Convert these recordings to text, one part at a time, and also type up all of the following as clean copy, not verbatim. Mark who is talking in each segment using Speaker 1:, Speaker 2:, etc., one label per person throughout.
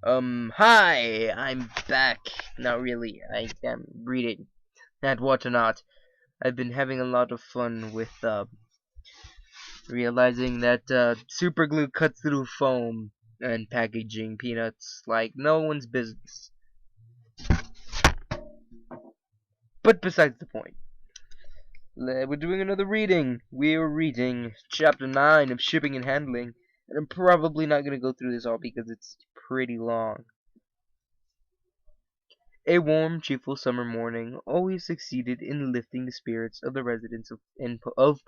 Speaker 1: Hi! I'm back. Not really. I am reading and whatnot. I've been having a lot of fun with, realizing that, super glue cuts through foam and packaging peanuts like no one's business. But besides the point. We're doing another reading. We're reading Chapter 9 of Shipping and Handling. And I'm probably not going to go through this all because it's pretty long. A warm, cheerful summer morning always succeeded in lifting the spirits of the residents of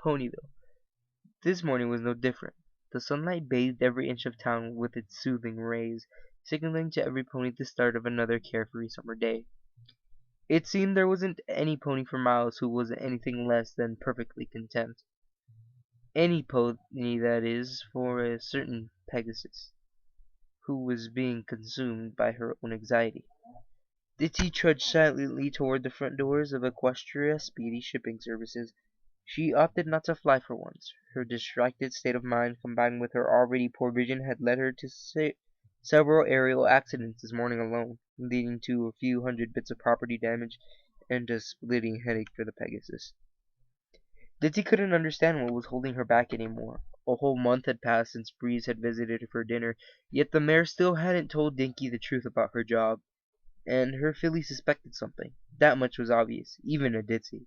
Speaker 1: Ponyville. This morning was no different. The sunlight bathed every inch of town with its soothing rays, signaling to every pony the start of another carefree summer day. It seemed there wasn't any pony for miles who was anything less than perfectly content. Any pony, that is, for a certain Pegasus, who was being consumed by her own anxiety. Ditty trudged silently toward the front doors of Equestria Speedy Shipping Services. She opted not to fly for once. Her distracted state of mind, combined with her already poor vision, had led her to several aerial accidents this morning alone, leading to a few hundred bits of property damage and a splitting headache for the Pegasus. Ditty couldn't understand what was holding her back anymore. A whole month had passed since Breeze had visited her for dinner, yet the mare still hadn't told Dinky the truth about her job. And her filly suspected something. That much was obvious, even to Ditzy.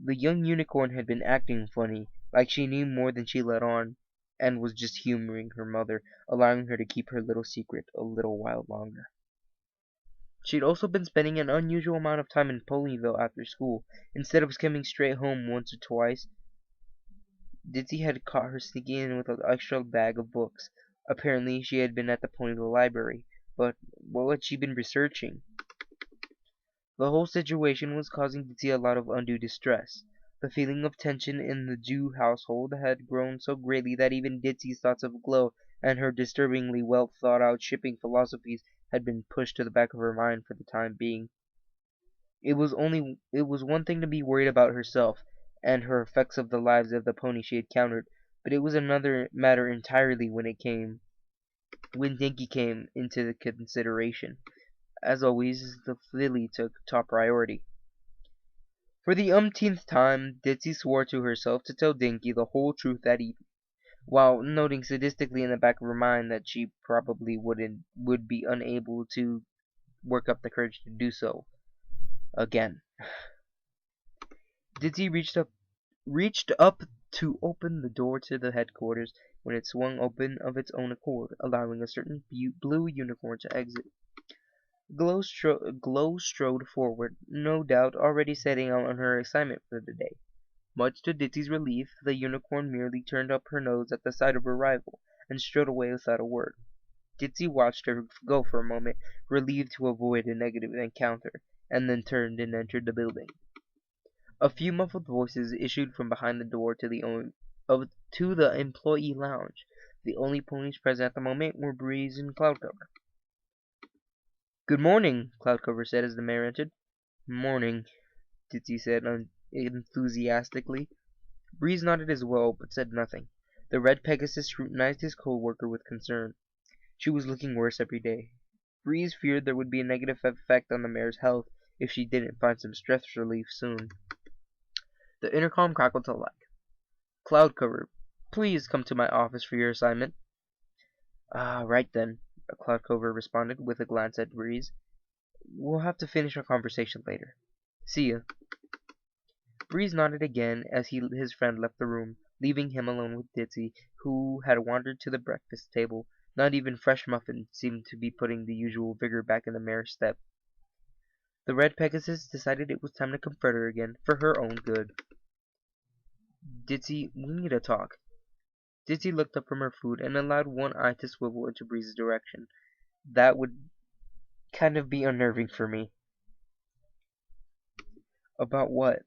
Speaker 1: The young unicorn had been acting funny, like she knew more than she let on, and was just humoring her mother, allowing her to keep her little secret a little while longer. She'd also been spending an unusual amount of time in Ponyville after school. Instead of skimming straight home once or twice, Ditzy had caught her sneaking in with an extra bag of books. Apparently, she had been at the Ponyville library. But what had she been researching? The whole situation was causing Ditzy a lot of undue distress. The feeling of tension in the Jew household had grown so greatly that even Ditzy's thoughts of Glow and her disturbingly well thought out shipping philosophies had been pushed to the back of her mind for the time being. It was one thing to be worried about herself and her effects of the lives of the pony she had countered, but it was another matter entirely when Dinky came into consideration. As always, the filly took top priority. For the umpteenth time, Ditzy swore to herself to tell Dinky the whole truth that evening, while noting sadistically in the back of her mind that she probably would be unable to work up the courage to do so again. Ditzy reached up to open the door to the headquarters when it swung open of its own accord, allowing a certain blue unicorn to exit. Glow strode forward, no doubt already setting out on her assignment for the day. Much to Ditzy's relief, the unicorn merely turned up her nose at the sight of her rival, and strode away without a word. Ditzy watched her go for a moment, relieved to avoid a negative encounter, and then turned and entered the building. A few muffled voices issued from behind the door to the employee lounge. The only ponies present at the moment were Breeze and Cloudcover. "Good morning," Cloudcover said as the mare entered. "Morning," Ditzy said enthusiastically. Breeze nodded as well, but said nothing. The red Pegasus scrutinized his co-worker with concern. She was looking worse every day. Breeze feared there would be a negative effect on the mare's health if she didn't find some stress relief soon. The intercom crackled to life. "Cloudcover, please come to my office for your assignment." "Ah, right then," Cloudcover responded with a glance at Breeze. "We'll have to finish our conversation later. See ya." Breeze nodded again as his friend left the room, leaving him alone with Ditzy, who had wandered to the breakfast table. Not even fresh muffins seemed to be putting the usual vigor back in the mare's step. The red Pegasus decided it was time to comfort her again, for her own good. "Ditzy, we need to talk." Ditzy looked up from her food and allowed one eye to swivel into Breeze's direction. "That would kind of be unnerving for me." "About what?"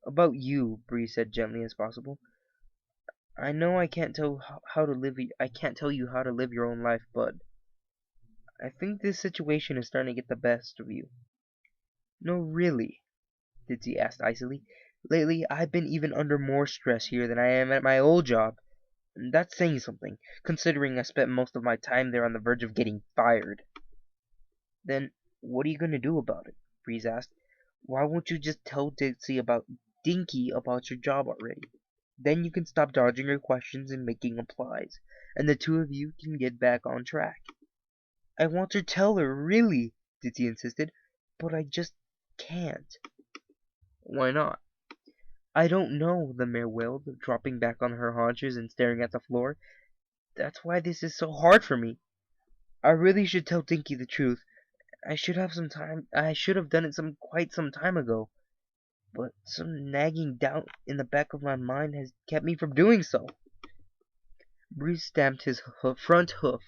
Speaker 1: "About you," Breeze said gently as possible. "I know I can't tell you how to live your own life, but I think this situation is starting to get the best of you." "No, really?" Ditzy asked icily. "Lately, I've been even under more stress here than I am at my old job. And that's saying something, considering I spent most of my time there on the verge of getting fired." Then what are you gonna do about it? Breeze asked. Why won't you just tell Dinky about your job already? Then you can stop dodging her questions and making replies, and the two of you can get back on track. I want to tell her, really, Ditsy insisted, but I just can't. Why not? I don't know, the mare wailed, dropping back on her haunches and staring at the floor. That's why this is so hard for me. I really should tell Dinky the truth. I should have done it quite some time ago. But some nagging doubt in the back of my mind has kept me from doing so. Bruce stamped his front hoof.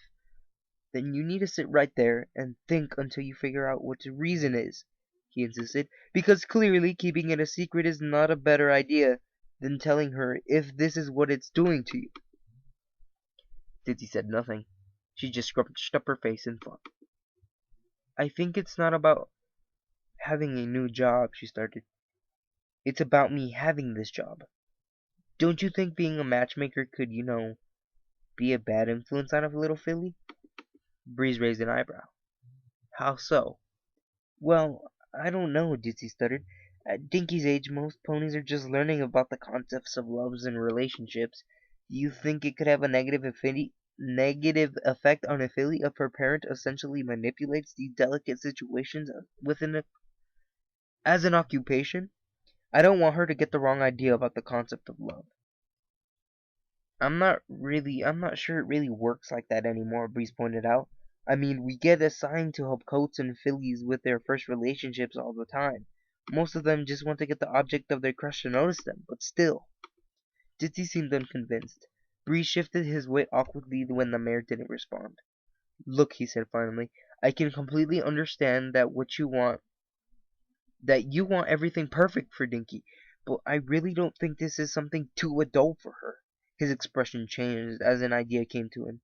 Speaker 1: Then you need to sit right there and think until you figure out what the reason is, he insisted, because clearly keeping it a secret is not a better idea than telling her if this is what it's doing to you. Ditsy said nothing. She just scrunched up her face in thought. I think it's not about having a new job, she started. It's about me having this job. Don't you think being a matchmaker could, be a bad influence on a little filly? Breeze raised an eyebrow. How so? Well, I don't know, Ditsy stuttered. At Dinky's age, most ponies are just learning about the concepts of loves and relationships. Do you think it could have a negative effect on a filly if her parent essentially manipulates these delicate situations as an occupation? I don't want her to get the wrong idea about the concept of love. I'm not sure it really works like that anymore, Breeze pointed out. I mean, we get assigned to help coats and fillies with their first relationships all the time. Most of them just want to get the object of their crush to notice them, but still. Ditsy seemed unconvinced. Breeze shifted his weight awkwardly when the mare didn't respond. Look, he said finally, I can completely understand that you want everything perfect for Dinky, but I really don't think this is something too adult for her. His expression changed as an idea came to him.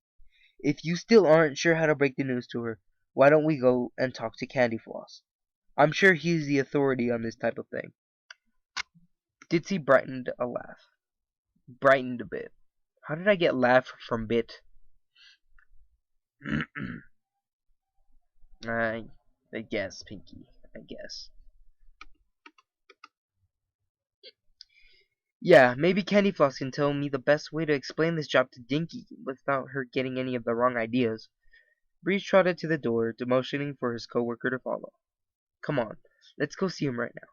Speaker 1: If you still aren't sure how to break the news to her, why don't we go and talk to Candy Floss? I'm sure he's the authority on this type of thing. Ditsy brightened a bit. How did I get laugh from bit? I guess, Pinky. I guess. Yeah, maybe Candy Floss can tell me the best way to explain this job to Dinky without her getting any of the wrong ideas. Breeze trotted to the door, motioning for his coworker to follow. Come on, let's go see him right now.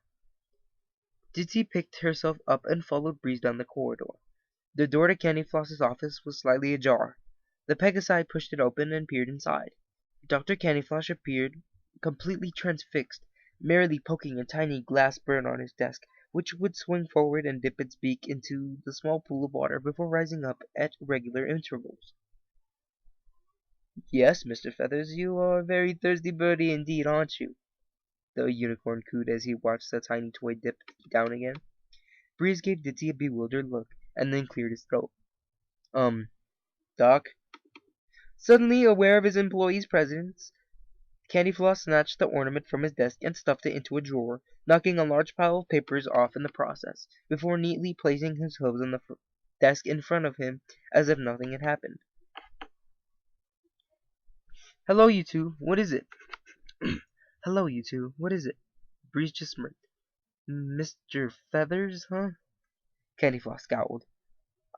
Speaker 1: Ditsy picked herself up and followed Breeze down the corridor. The door to Candy Floss's office was slightly ajar. The Pegasi pushed it open and peered inside. Dr. Candyfloss appeared, completely transfixed, merely poking a tiny glass bird on his desk, which would swing forward and dip its beak into the small pool of water before rising up at regular intervals. Yes, Mr. Feathers, you are a very thirsty birdie indeed, aren't you? The unicorn cooed as he watched the tiny toy dip down again. Breeze gave Ditsy a bewildered look, and then cleared his throat. Doc? Suddenly aware of his employee's presence, Candyfloss snatched the ornament from his desk and stuffed it into a drawer, knocking a large pile of papers off in the process, before neatly placing his hooves on the desk in front of him as if nothing had happened. Hello, you two. What is it? Hello, you two. What is it? Breeze just smirked. Mr. Feathers, huh? Candyfloss scowled.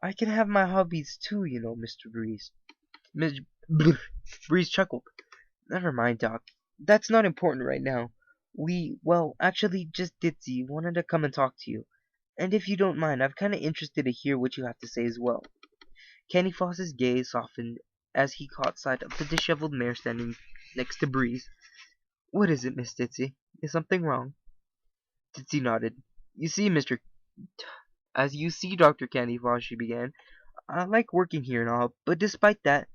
Speaker 1: I can have my hobbies too, Mr. Breeze. Breeze chuckled. Never mind, Doc. That's not important right now. Actually, just Ditsy wanted to come and talk to you. And if you don't mind, I'm kind of interested to hear what you have to say as well. Candyfloss's gaze softened as he caught sight of the disheveled mare standing next to Breeze. What is it, Miss Ditsy? Is something wrong? Ditsy nodded. As you see, Dr. Candyfloss, she began, I like working here and all, but despite that,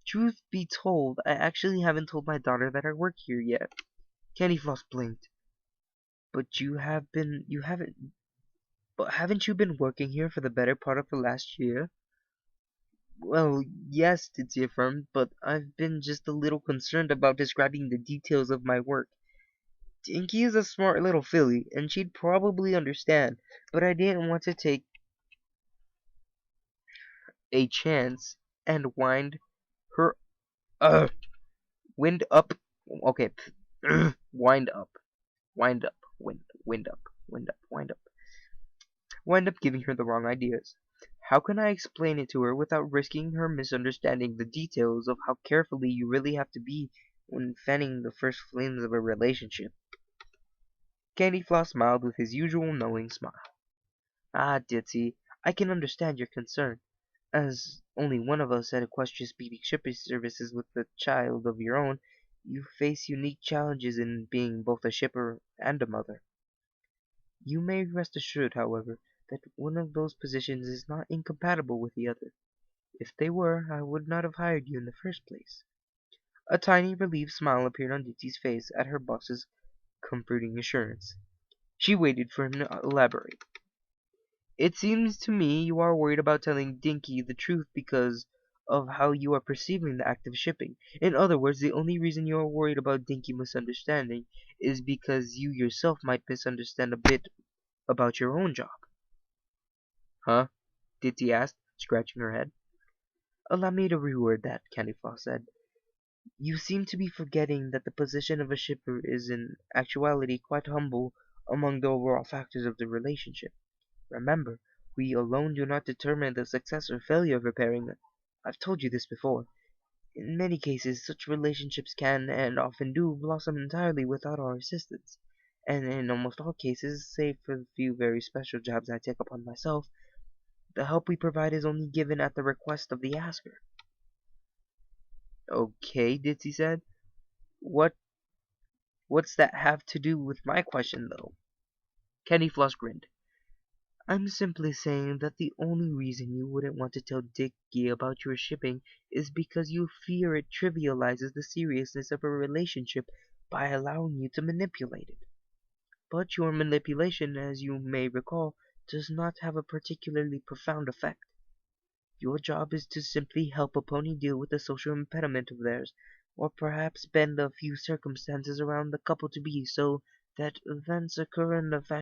Speaker 1: truth be told, I actually haven't told my daughter that I work here yet. Candyfloss blinked. But haven't you been working here for the better part of the last year? Well, yes, Ditsy affirmed, but I've been just a little concerned about describing the details of my work. Dinky is a smart little filly, and she'd probably understand, but I didn't want to take a chance and wind her wind up. Okay, Wind up, wind up, wind up, wind up, wind up giving her the wrong ideas. How can I explain it to her without risking her misunderstanding the details of how carefully you really have to be when fanning the first flames of a relationship? Candyfloss smiled with his usual knowing smile. Ah, Ditzy, I can understand your concern. As only one of us at Equestria's Speedy Shipping Services with a child of your own, you face unique challenges in being both a shipper and a mother. You may rest assured, however, that one of those positions is not incompatible with the other. If they were, I would not have hired you in the first place. A tiny relieved smile appeared on Ditsy's face at her boss's comforting assurance. She waited for him to elaborate. It seems to me you are worried about telling Dinky the truth because of how you are perceiving the act of shipping. In other words, the only reason you are worried about Dinky misunderstanding is because you yourself might misunderstand a bit about your own job. Huh? Ditty asked, scratching her head. Allow me to reword that, Candyfloss said. You seem to be forgetting that the position of a shipper is in actuality quite humble among the overall factors of the relationship. Remember, we alone do not determine the success or failure of repairing them. I've told you this before. In many cases, such relationships can, and often do, blossom entirely without our assistance. And in almost all cases, save for the few very special jobs I take upon myself, the help we provide is only given at the request of the asker. Okay, Ditzy said. What's that have to do with my question, though? Candyfloss grinned. I'm simply saying that the only reason you wouldn't want to tell Dickie about your shipping is because you fear it trivializes the seriousness of a relationship by allowing you to manipulate it. But your manipulation, as you may recall, does not have a particularly profound effect. Your job is to simply help a pony deal with a social impediment of theirs, or perhaps bend a few circumstances around the couple-to-be so that events occur in a fashion